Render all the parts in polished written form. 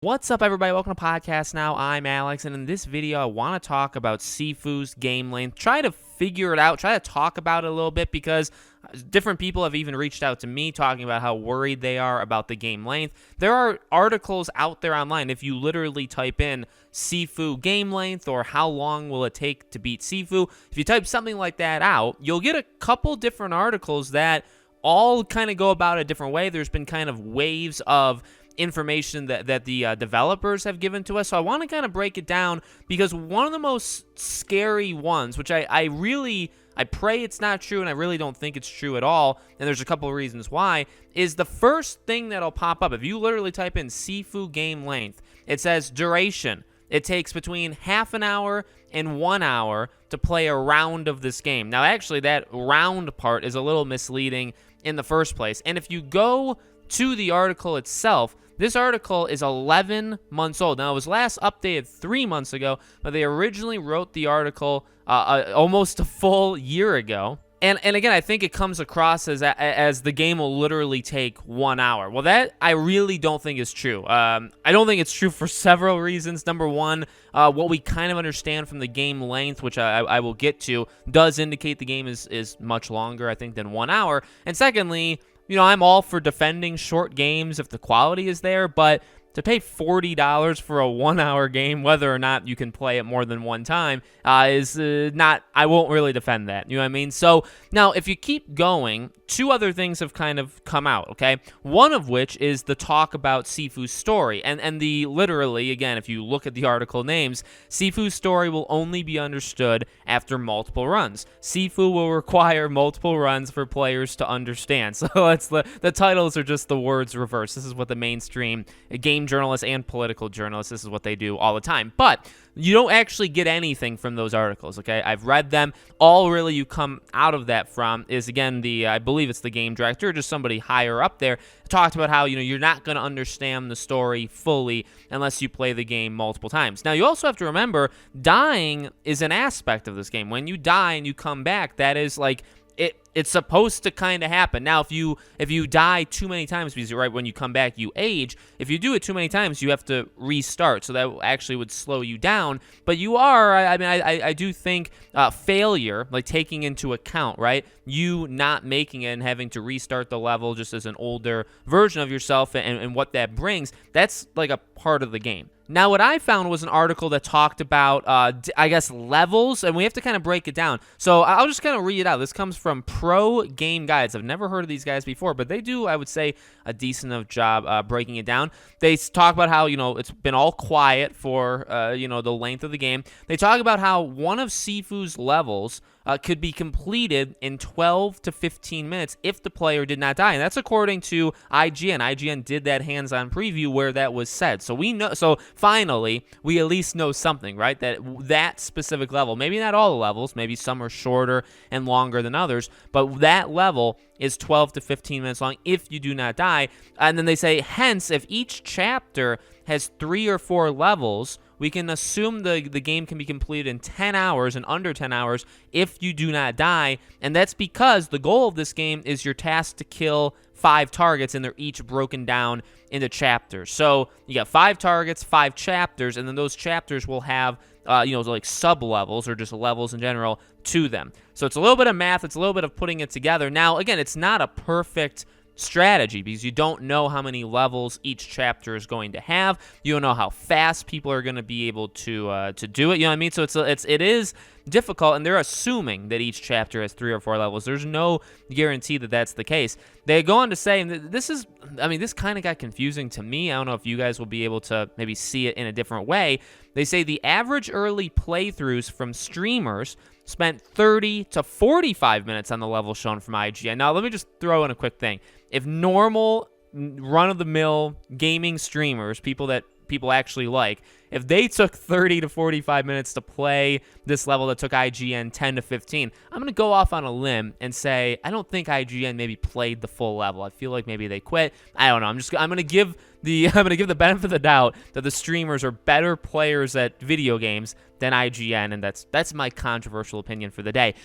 What's up, everybody? Welcome to Podcast Now. I'm Alex, and in this video, I want to talk about Sifu's game length. Try to figure it out. Try to talk about it a little bit because different people have even reached out to me talking about how worried they are about the game length. There are articles out there online. If you literally type in Sifu game length or how long will it take to beat Sifu, if you type something like that out, you'll get a couple different articles that all kind of go about it a different way. There's been kind of waves of information that the developers have given to us. So I want to kind of break it down because one of the most scary ones, which I pray it's not true, and I really don't think it's true at all, and there's a couple of reasons why, is the first thing that'll pop up. If you literally type in Sifu game length, it says duration. It takes between half an hour and 1 hour to play a round of this game. Now, actually, that round part is a little misleading in the first place. And if you go to the article itself, this article is 11 months old. Now, it was last updated 3 months ago, but they originally wrote the article almost a full year ago. And again, I think it comes across as the game will literally take 1 hour. Well, that I really don't think is true. I don't think it's true for several reasons. Number one, what we kind of understand from the game length, which I will get to, does indicate the game is much longer, I think, than 1 hour. And secondly, I'm all for defending short games if the quality is there, but to pay $40 for a 1 hour game, whether or not you can play it more than one time, is not, I won't really defend that. You know what I mean? So now if you keep going, two other things have kind of come out, okay? One of which is the talk about Sifu's story. And the literally, again, if you look at the article names, Sifu's story will only be understood after multiple runs. Sifu will require multiple runs for players to understand. So that's the titles are just the words reversed. This is what the mainstream game journalists and political journalists, this is what they do all the time. But you don't actually get anything from those articles, okay? I've read them. All really you come out of that from is, again, I believe it's the game director, just somebody higher up there, talked about how, you're not going to understand the story fully unless you play the game multiple times. Now, you also have to remember, dying is an aspect of this game. When you die and you come back, that is like, it's supposed to kind of happen. Now, if you die too many times, because right when you come back, you age. If you do it too many times, you have to restart. So that actually would slow you down. But you are, I do think failure, like taking into account, right, you not making it and having to restart the level just as an older version of yourself and what that brings, that's like a part of the game. Now, what I found was an article that talked about, I guess, levels, and we have to kind of break it down. So I'll just kind of read it out. This comes from Pro Game Guides. I've never heard of these guys before, but they do, I would say, a decent enough job breaking it down. They talk about how, it's been all quiet for, the length of the game. They talk about how one of Sifu's levels could be completed in 12 to 15 minutes if the player did not die. And that's according to IGN. IGN did that hands-on preview where that was said. So we know. So finally, we at least know something, right? That specific level, maybe not all the levels, maybe some are shorter and longer than others, but that level is 12 to 15 minutes long if you do not die. And then they say, hence, if each chapter has 3 or 4 levels, we can assume the game can be completed in 10 hours and under 10 hours if you do not die. And that's because the goal of this game is you're tasked to kill 5 targets, and they're each broken down into chapters. So you got 5 targets, 5 chapters, and then those chapters will have like sub-levels or just levels in general to them. So it's a little bit of math. It's a little bit of putting it together. Now, again, it's not a perfect strategy because you don't know how many levels each chapter is going to have. You don't know how fast people are going to be able to do it. You know what I mean? So it is difficult, and they're assuming that each chapter has 3 or 4 levels. There's no guarantee that that's the case. They go on to say, and this kind of got confusing to me. I don't know if you guys will be able to maybe see it in a different way. They say the average early playthroughs from streamers spent 30 to 45 minutes on the level shown from IGN. Now, let me just throw in a quick thing. If normal, run-of-the-mill gaming streamers, people that people actually like, if they took 30 to 45 minutes to play this level that took IGN 10 to 15, I'm going to go off on a limb and say I don't think IGN maybe played the full level. I feel like maybe they quit. I don't know. I'm going to give the benefit of the doubt that the streamers are better players at video games than IGN, and that's my controversial opinion for the day.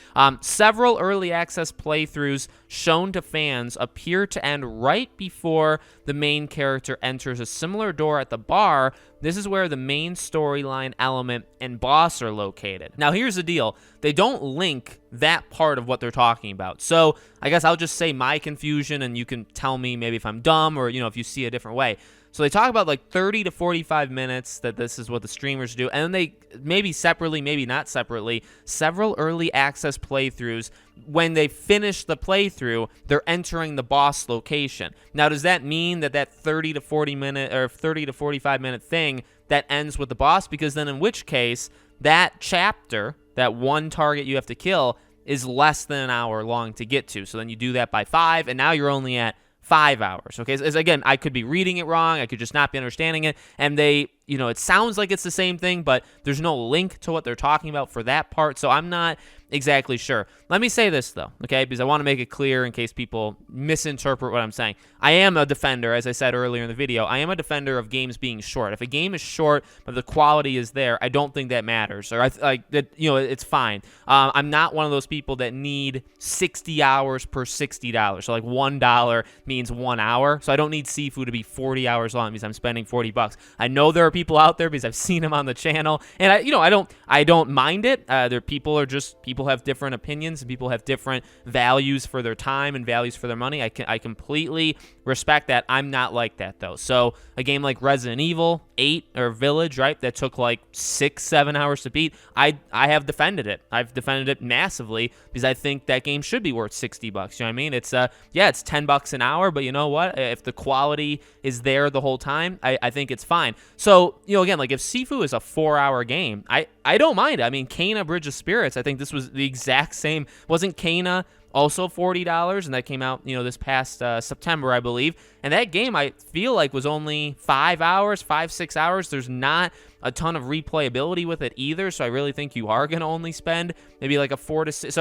Several early access playthroughs shown to fans appear to end right before the main character enters a similar door at the bar. This is where the main storyline element and boss are located. Now, here's the deal. They don't link that part of what they're talking about. So I guess I'll just say my confusion, and you can tell me maybe if I'm dumb or, if you see a different way. So they talk about like 30 to 45 minutes that this is what the streamers do. And then they maybe separately, maybe not separately, several early access playthroughs. When they finish the playthrough, they're entering the boss location. Now, does that mean that 30 to 40 minute or 30 to 45 minute thing that ends with the boss? Because then in which case, that chapter, that one target you have to kill, is less than an hour long to get to. So then you do that by 5, and now you're only at 5 hours. Okay, so again, I could be reading it wrong. I could just not be understanding it. And they, it sounds like it's the same thing, but there's no link to what they're talking about for that part. So I'm not exactly sure. Let me say this, though, okay, because I want to make it clear in case people misinterpret what I'm saying. I am a defender, as I said earlier in the video, I am a defender of games being short. If a game is short, but the quality is there, I don't think that matters. Or it's fine. I'm not one of those people that need 60 hours per $60. So like $1 means 1 hour. So I don't need Sifu to be 40 hours long because I'm spending $40. I know there are people out there because I've seen them on the channel, and I don't mind it. People have different opinions, and people have different values for their time and values for their money. I completely respect that. I'm not like that, though. So a game like Resident Evil 8 or Village, right, that took like 6-7 hours to beat, I have defended it. I've defended it massively because I think that game should be worth $60. You know what I mean? It's it's $10 an hour, but you know what? If the quality is there the whole time, I think it's fine. So, again, like if Sifu is a 4-hour game, I don't mind it. I mean, Kena Bridge of Spirits, I think this was the exact same. Wasn't Kena also $40, and that came out, this past September, I believe. And that game, I feel like, was only 5 hours, 5-6 hours. There's not a ton of replayability with it either, so I really think you are going to only spend maybe like 4 to 6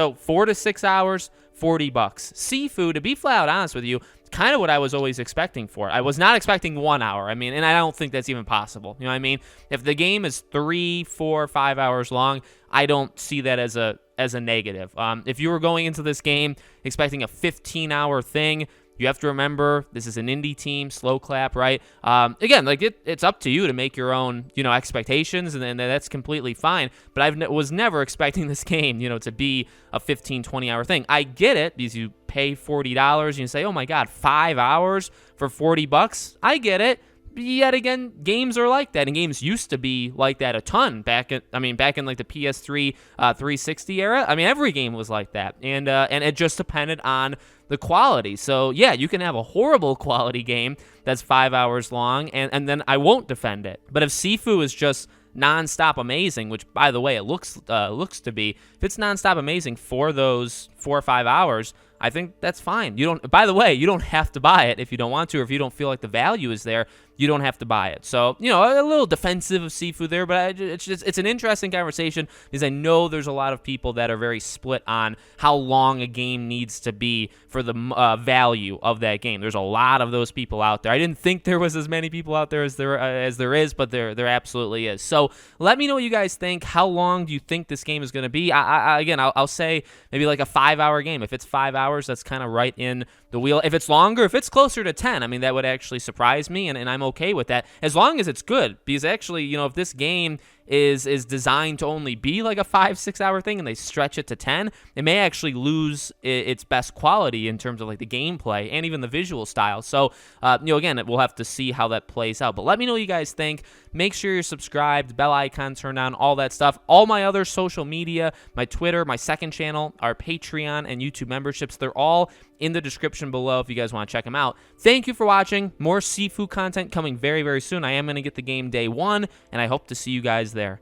hours, $40. Sifu, to be flat out honest with you, kind of what I was always expecting for it. I was not expecting 1 hour. I mean, and I don't think that's even possible. You know what I mean? If the game is 3, 4, 5 hours long, I don't see that as a negative. If you were going into this game expecting a 15-hour thing, you have to remember this is an indie team, slow clap, right? Again, like it's up to you to make your own, expectations, and that's completely fine. But I was never expecting this game, to be a 15, 20-hour thing. I get it because you pay $40 and you say, oh my God, 5 hours for $40. I get it. Yet again, games are like that, and games used to be like that a ton back in like the PS3 360 era. I mean, every game was like that, and it just depended on the quality. So yeah, you can have a horrible quality game that's 5 hours long, and then I won't defend it. But if Sifu is just nonstop amazing, which by the way it looks to be, if it's nonstop amazing for those 4 or 5 hours, I think that's fine. By the way, you don't have to buy it if you don't want to, or if you don't feel like the value is there, you don't have to buy it. So, a little defensive of Sifu there, but it's an interesting conversation because I know there's a lot of people that are very split on how long a game needs to be for the value of that game. There's a lot of those people out there. I didn't think there was as many people out there as there is, but there absolutely is. So let me know what you guys think. How long do you think this game is going to be? I'll say maybe like a 5-hour game. If it's 5 hours, that's kind of right in the wheel. If it's longer, if it's closer to 10, I mean, that would actually surprise me, and I'm okay with that as long as it's good. Because actually, if this game is designed to only be like a 5-6 hour thing and they stretch it to 10, it may actually lose its best quality in terms of like the gameplay and even the visual style. So again, we'll have to see how that plays out, but let me know what you guys think. Make sure you're subscribed, bell icon turned on, all that stuff. All my other social media, my Twitter, my second channel, our Patreon and YouTube memberships, they're all in the description below if you guys want to check them out. Thank you for watching. More Sifu content coming very, very soon. I am going to get the game day one, and I hope to see you guys there.